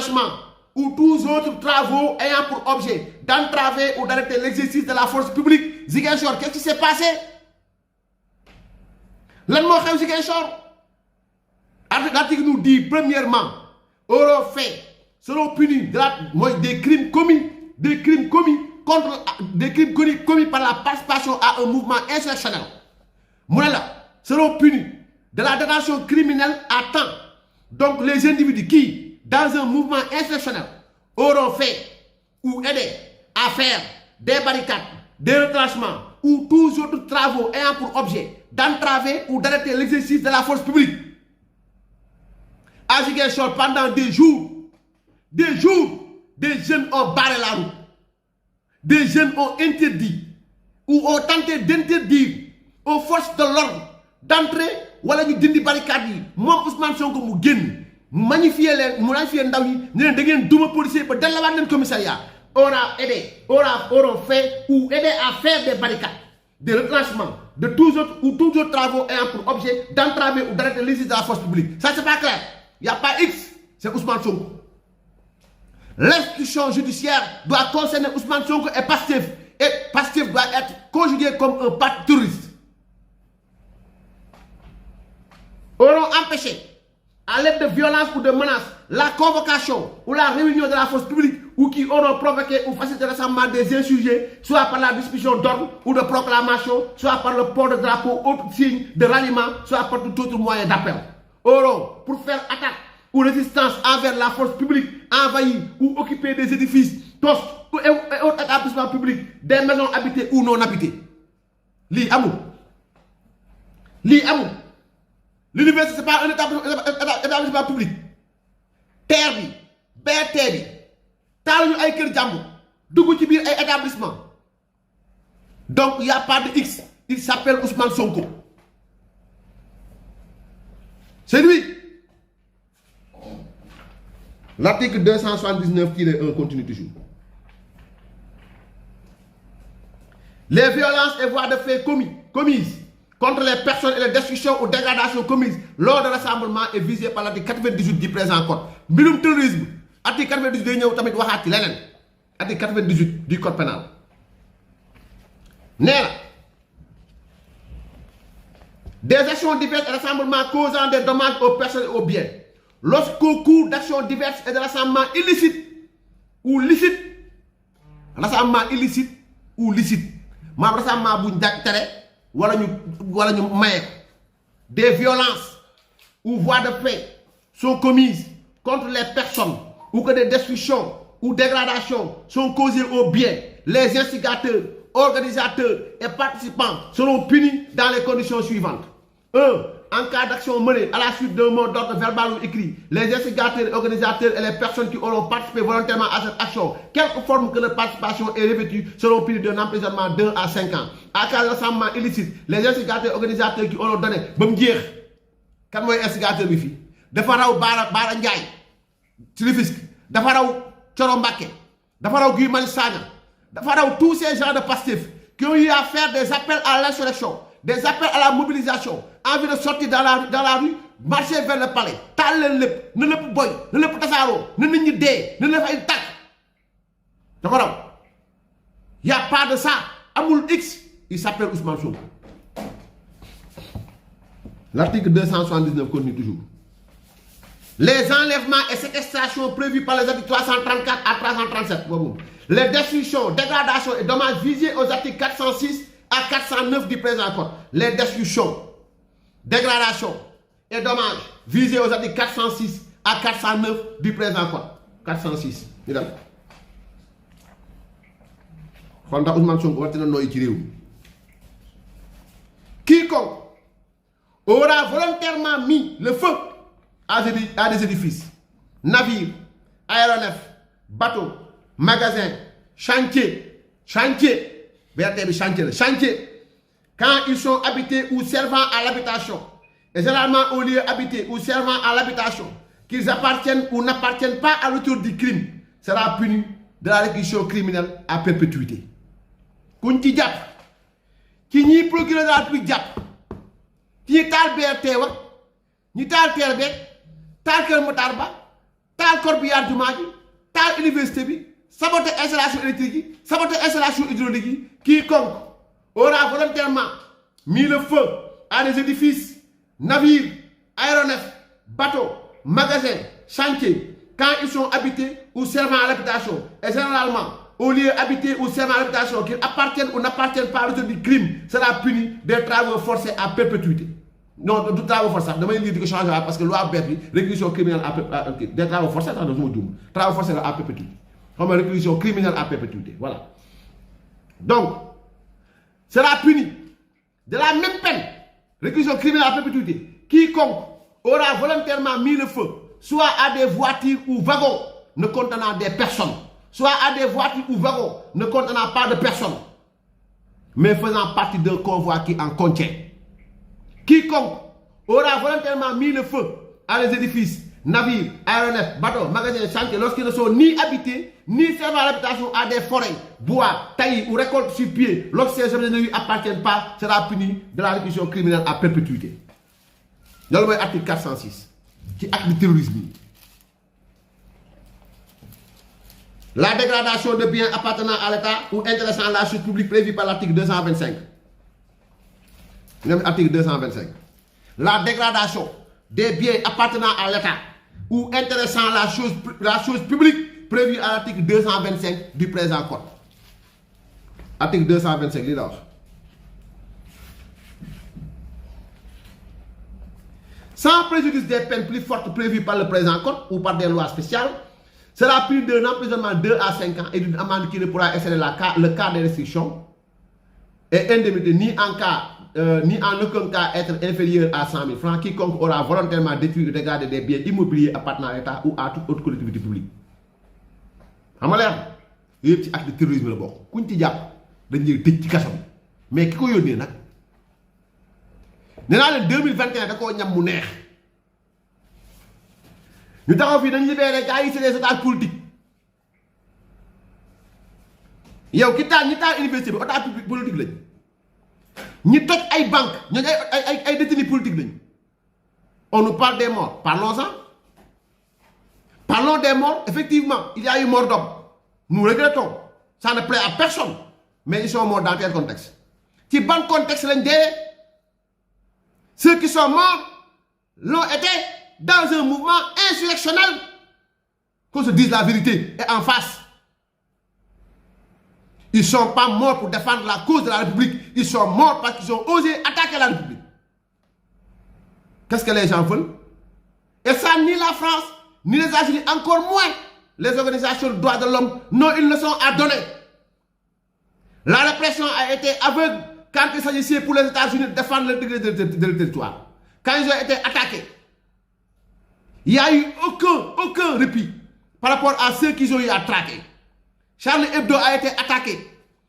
retranchement ou tous autres travaux ayant pour objet d'entraver ou d'arrêter l'exercice de la force publique. Ziguinchor, qu'est-ce qui s'est passé? Lan moo xew Ziguinchor? L'article nous dit, premièrement, auront fait, seront punis des crimes commis par la participation à un mouvement insurrectionnel. Seront punis de la détention criminelle à temps. Donc les individus qui, dans un mouvement insurrectionnel, auront fait ou aidé à faire des barricades, des retranchements ou tous autres travaux ayant pour objet d'entraver ou d'arrêter l'exercice de la force publique. À Ziguinchor, pendant des jours, des jeunes ont barré la route. Des jeunes ont interdit ou ont tenté d'interdire aux forces de l'ordre d'entrer wala ñu dindi barricade yi moom Ousmane Sonko mu génn magnifier ndaw yi ne leen da ngeen duma policier ba delawaat leen commissariat. Auront fait ou aidé à faire des barricades, des retranchements, de tous autres travaux ayant pour objet d'entraver ou d'arrêter l'exercice de la force publique. Ça c'est pas clair. Il n'y a pas X, c'est Ousmane Sonko. L'institution judiciaire doit concerner Ousmane Sonko et Pastef. Et Pastef doit être conjugué comme un parti terroriste. Auront empêché, à l'aide de violence ou de menaces, la convocation ou la réunion de la force publique ou qui auront provoqué ou facilité le rassemblement des insurgés, soit par la distribution d'ordre ou de proclamation, soit par le port de drapeau, autre signe de ralliement, soit par tout autre moyen d'appel. Auront, pour faire attaque ou résistance envers la force publique, envahir ou occuper des édifices, postes ou autres établissements publics, des maisons habitées ou non habitées. Li amou. L'université, c'est pas un établissement public. Terre bi, BRT bi, taal ñu ay kër jàmbur, dugg ci biir ay établissement. Donc il n'y a pas de X. Il s'appelle Ousmane Sonko. C'est lui. L'article 279-1 continue toujours. Les violences et voies de fait commises contre les personnes et les destructions ou dégradations commises lors de rassemblement est visé par l'article 98 du présent code. Mbirum terrorisme, article 98 day ñëw tamit waxaat ci leneen. Article 98 du code pénal. Nee na des actions diverses et rassemblements causant des dommages aux personnes et aux biens. Lorsqu'au cours d'actions diverses et de rassemblements illicites ou licites, rassemblement illicite ou licite, maam rassemblement bu ñu tere wala ñu maye, des violences ou voies de fait sont commises contre les personnes ou que des destructions ou dégradations sont causées aux biens. Les instigateurs, organisateurs et participants seront punis dans les conditions suivantes. 1. En cas d'action menée à la suite d'un mot d'ordre verbal ou écrit, les instigateurs, organisateurs et les personnes qui auront participé volontairement à cette action, quelque forme que leur participation est revêtue, seront punis d'un emprisonnement d'1 à 5 ans. En cas de rassemblement illicite, les instigateurs, organisateurs qui auront donné ba mu jeex kan mooy instigateur bi fii dafa raw Baara Ndiaye ci Rufisque, dafa raw Thioro Mbacké, dafa raw Guy Marius Sagna, dafa raw tous ces gens de Pastef qui ont eu à faire des appels à l'insurrection, des appels à la mobilisation, envie de sortir dans la rue, marcher vers le palais, taal leen lépp, na lépp boy, na lépp tasaaroo, na nit ñi dee, na lépp ay tàkk. dafa raw. Y a pas de ça. Amul X, il s'appelle Ousmane Sonko. L'article 279 continue toujours. Les enlèvements et séquestrations prévus par les articles 334 à 337, les destructions, dégradations et dommages visés aux articles 406 à 409 du présent code. Les destructions, dégradations et dommages visés aux articles 406 à 409 du présent code. 406. Quiconque aura volontairement mis le feu à des édifices, navires, aéronefs, bateaux, magasins, chantiers, quand ils sont habités ou servant à l'habitation, et généralement aux lieux habités ou servant à l'habitation, qu'ils appartiennent ou n'appartiennent pas à l'auteur du crime, sera puni de la réclusion criminelle à perpétuité. Kuñ ci jàpp ci ñi procureur de la République jàpp ci ñi taal BRT wax ñi taal TER beeg taal Kër Matar Ba taal corbillard jumaa ji taal université bi saboter installation électrique yi saboter installation hydraulique yi quiconque aura volontairement mis le feu à des édifices, navires, aéronefs, bateaux, magasins, chantiers, quand ils sont habités ou servant à l'habitation, et généralement, aux lieux habités ou servant à l'habitation, qu'ils appartiennent ou n'appartiennent pas à l'auteur du crime, sera puni des travaux forcés à perpétuité. Non, du travaux forcés, demain il dit que changera parce que loi Berry, réquisition criminelle à des travaux forcés, travaux forcés à perpétuité. Comme réquisition criminelle à perpétuité. Voilà. Donc, sera puni de la même peine, réquisition criminelle à perpétuité, quiconque aura volontairement mis le feu, soit à des voitures ou wagons ne contenant des personnes, soit à des voitures ou wagons ne contenant pas de personnes, mais faisant partie d'un convoi qui en contient. Quiconque aura volontairement mis le feu à des édifices, navires, aéronefs, bateaux, magasins, chantiers, lorsqu'ils ne sont ni habités, ni servent à l'habitation à des forêts, bois, taillis ou récoltes sur pied, lorsque ces objets ne lui appartiennent pas, sera puni de la réquisition criminelle à perpétuité. Dans le article 406, qui acte de terrorisme. La dégradation de biens appartenant à l'État ou intéressant à la chose publique prévue par l'article 225. Article 225. La dégradation des biens appartenant à l'État ou intéressant la chose publique prévue à l'article 225 du présent code. Article 225, leader. Sans préjudice des peines plus fortes prévues par le présent code ou par des lois spéciales, sera puni d'un emprisonnement de 2 à 5 ans et d'une amende qui ne pourra excéder le cas des restrictions et indemnité ni en aucun cas être inférieur à 100 000 francs, quiconque aura volontairement détruit ou dégradé des biens immobiliers appartenant à l'État ou à toute autre collectivité publique. xam nga leer yëpp ci acte de terrorisme la bokk kuñ ci jàpp dañ lay tëj ci kaso bi mais ki ko yónnee nag nee naa leen 2021 da koo ñam mu neex ñu taxaw fii dañ libéré gars yi c'est des otages politiques yow ki taal ñi taal université bi otage politique lañ ñi toj ay banque ñooñu ay détenus politiques lañ. On nous parle des morts, parlons-en. Parlons des morts, effectivement, il y a eu mort d'homme. Nous regrettons, ça ne plaît à personne, mais ils sont morts dans quel contexte? Qui bon contexte l'un ceux qui sont morts l'ont été dans un mouvement insurrectionnel, qu'on se dise la vérité et en face. Ils ne sont pas morts pour défendre la cause de la République, ils sont morts parce qu'ils ont osé attaquer la République. Qu'est-ce que les gens veulent? Et ça, ni la France, ni les États-Unis, encore moins les organisations de droits de l'homme, n'ont une leçon à donner. La répression a été aveugle quand il s'agissait pour les États-Unis de défendre le degré de territoire. Quand ils ont été attaqués, il n'y a eu aucun répit par rapport à ceux qu'ils ont eu à traquer. Charlie Hebdo a été attaqué.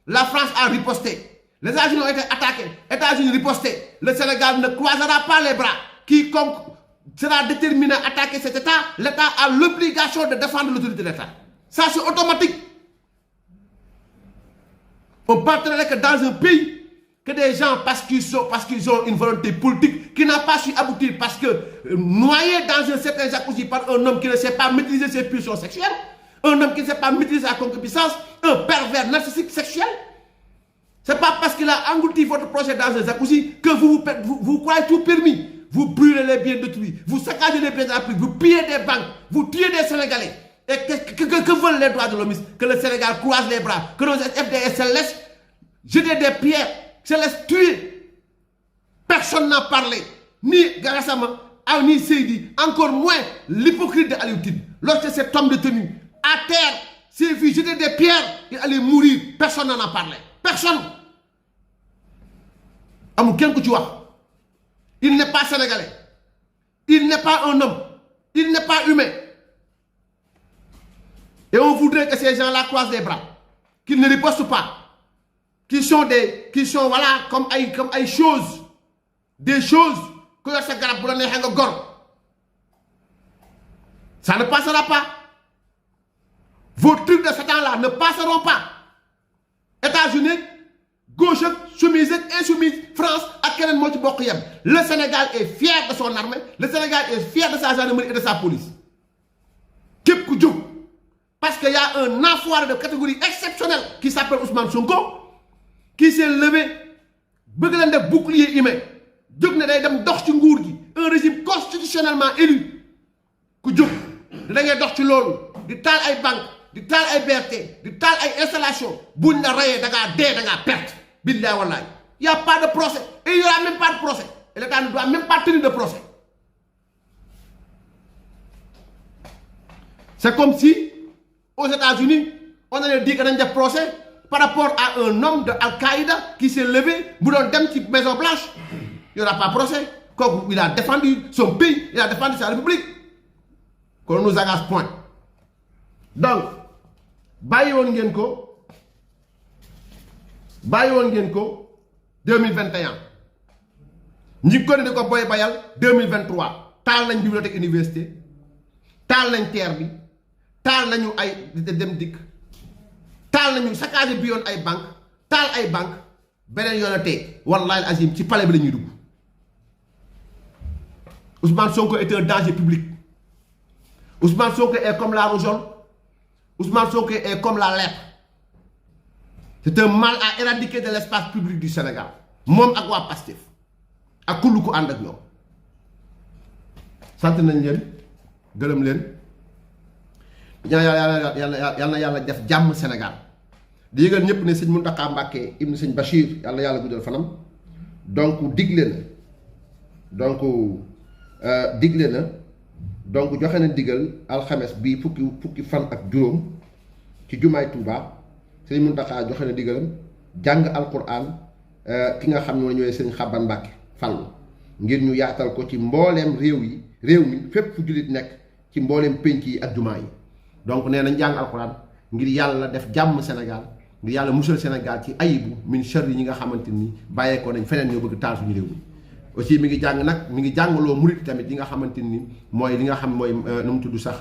La France a riposté. Les États-Unis ont été attaqués. Les États-Unis riposté. Le Sénégal ne croisera pas les bras. Quiconque sera déterminé à attaquer cet État, l'État a l'obligation de défendre l'autorité de l'État. Ça, c'est automatique. On partirait que dans un pays, que des gens, parce qu'ils ont une volonté politique qui n'a pas su aboutir, parce que noyé dans un certain jacuzzi par un homme qui ne sait pas maîtriser ses pulsions sexuelles, un homme qui ne sait pas maîtriser sa concupiscence, un pervers narcissique sexuel, c'est pas parce qu'il a englouti votre projet dans un jacuzzi que vous croyez tout permis. Vous brûlez les biens d'autrui, vous saccagez les biens de la public, vous pillez des banques, vous tuez des Sénégalais. Et que veulent les droits de l'homme? Que le Sénégal croise les bras, que nos FDS se laissent jeter des pierres, se laissent tuer. Personne n'a parlé, ni Gassama, ni Seydi, encore moins l'hypocrite de Alioutine. Lorsque cet homme de tenue, à terre, s'est vu jeter des pierres, il allait mourir. Personne n'en a parlé. Personne. Amou, quel que tu vois. Il n'est pas sénégalais. Il n'est pas un homme. Il n'est pas humain. Et on voudrait que ces gens-là croisent les bras. Qu'ils ne ripostent pas. Qu'ils sont voilà, comme des choses. Des choses que ça ne passera pas. Vos trucs de Satan-là ne passeront pas. États-Unis, gauche, soumise, insoumise, France, à quel moment tu peux. Le Sénégal est fier de son armée, le Sénégal est fier de sa gendarmerie et de sa police. képp ku jóg parce qu'il y a un enfoiré de catégorie exceptionnelle qui s'appelle Ousmane Sonko qui s'est levé bëgg leen def bouclier humain jóg ne day dem dox ci nguur gi un régime constitutionnellement élu ku jóg da ngay dox ci loolu di taal ay banque di taal ay BRT di taal ay installation buñ la rayee da ngaa dee da ngaa perte billahi wallahi il y a pas de procès et il y aura même pas de procès et l'État ne doit même pas tenir de procès. C'est comme si aux États-Unis on allait dire que dañ def procès par rapport à un homme de Al-Qaïda qui s'est levé bu doon dem ci Maison Blanche il y aura pas procès kooku il a défendu son pays il a défendu sa république qu'on nous agace point. Donc bàyyi woon ngeen ko 2021 ñi ko di ko boy bayal 2023 taal nañ bibliothèque université taal nañ terre bi taal nañu ay dem dikk taal nañu saccagé bi yoon ay banque taal ay banque beneen yoon a tey wallahi azim ci palais bi la ñuy dugg. Ousmane Sonko est un danger public. Ousmane Sonko est comme la rougeole. Ousmane Sonko est comme la lèpre. C'est un mal à éradiquer de l'espace public du Sénégal moom ak waa Pastef ak kullu ko ànd ak ñoom sant nañ leen gërëm leen yàlla na yàlla def jàmm Sénégal di yëgal ñëpp ne sëñ Mountakha Mbacké ibn sëñ Bachir yàlla guddal fanam donc digle na donc joxe na digal alxames bii fukki fan ak juróom ci jumaay Touba sëñ Mountakha joxe na digalam jàng alquran ki nga xam ne la ñooy sëñ Xaban Mbàkke Fallu ngir ñu yaatal ko ci mbooleem réew mi fépp fu jullit nekk ci mbooleem pénc yi ak jumaa yi donc nee nañ jàng alquran ngir yàlla def jàmm Sénégal ngir yàlla musal Sénégal ci ayibu min sharri ñi nga xamante ni bàyyeekoo nañ feneen ñoo bëgg taal suñu réew mi aussi mi ngi jàngaloo murit tamit li nga xamante ni mooy li nga xam mooy nu mu tudd sax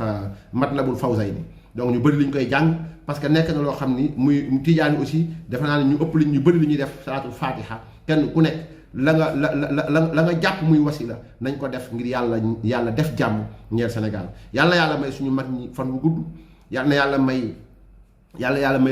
Matlabul Fawzayni donc ñu bëri li ñu koy jàng parce que nekk na loo xam ni muy tijaani aussi defe naa ne ñu ëpp li ñu bëri li ñuy def salaatul fatiha kenn ku nekk la nga jàpp muy wasila nañ ko def ngir yàlla def jàmm ñeel Sénégal yàlla may suñu mag ñi fan wu gudd yàlla may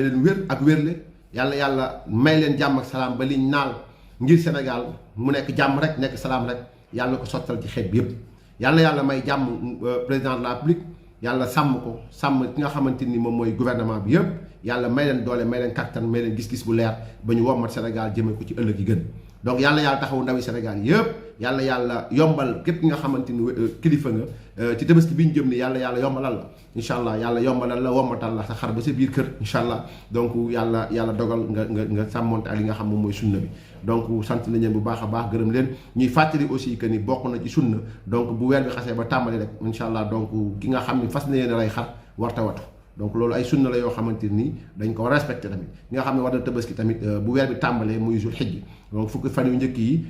leen wér ak wérle yàlla may leen jàmm ak salaam ba liñ naal ngir Sénégal mu nekk jàmm rek nekk salaam rek yàlla na ko sottal ci xeet bi yëpp yàlla may jàmm président de la République yàlla sàmm ko sàmm ki nga xamante ni moom mooy gouvernement bi yëpp yàlla may leen doole may leen kattan may leen gis-gis bu leer ba ñu wommat Sénégal jëmee ko ci ëllëg yi gën donc yàlla taxawu ndawi Sénégal yëpp yàlla yombal képp ki nga xamante ni kilifa nga ci tabaski bi ñu jëm ni yàlla yombalal la incha allah yàlla yombalal la wommatal la sa xar ba sa biir kër incha allah donc yàlla dogal nga sàmmonte ak li nga xam moom mooy sunna bi donc sant nañ leen bu baax a baax gërëm leen ñuy fàttali aussi que ni bokk na ci sunna donc bu weer bi xasee ba tàmbali rek incha allah donc ki nga xam ni fas na yéene rey xar warta watu donc loolu ay sunna la yoo xamante ni dañ ko respecté tamit ñi nga xam ne war na tabaski tamit bu weer bi tàmbalee muy Zul Hijja donc fukki fan yu njëkk yi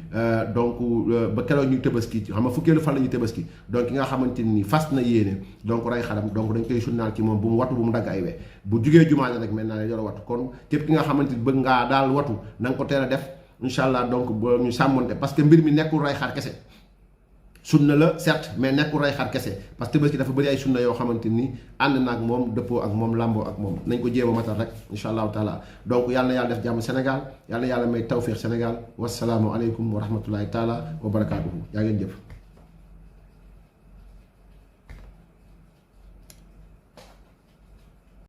donc ba keroog ñuy tabaski xam nga fukkeelu fan la ñuy tabaski donc ki nga xamante ni fas na yéene donc rey xaram donc dañ koy sunnaal ci moom bu mu watu bu mu dagg ay we bu jugee jumaa nag maintenant ne yor a watu kon képp ki nga xamante ni bëgg ngaa daal watu na nga ko teel a def incha allah donc ba ñu sàmmonte parce que mbir mi nekkul rey xar kese sunna la certes mais nekkul rey xar kese parce que tabaski dafa bëri ay sunna yoo xamante ni ànd na ak moom dëppoo ak moom làmboo ak moom nañ ko jéem a matal rek incha allahu taala donc yàlla na yàlla def jàmm Sénégal yàlla may tawfiix Sénégal wasalaamu aleykum wa rahmatullahi taala wa barakaatuhu yaa ngeen jëf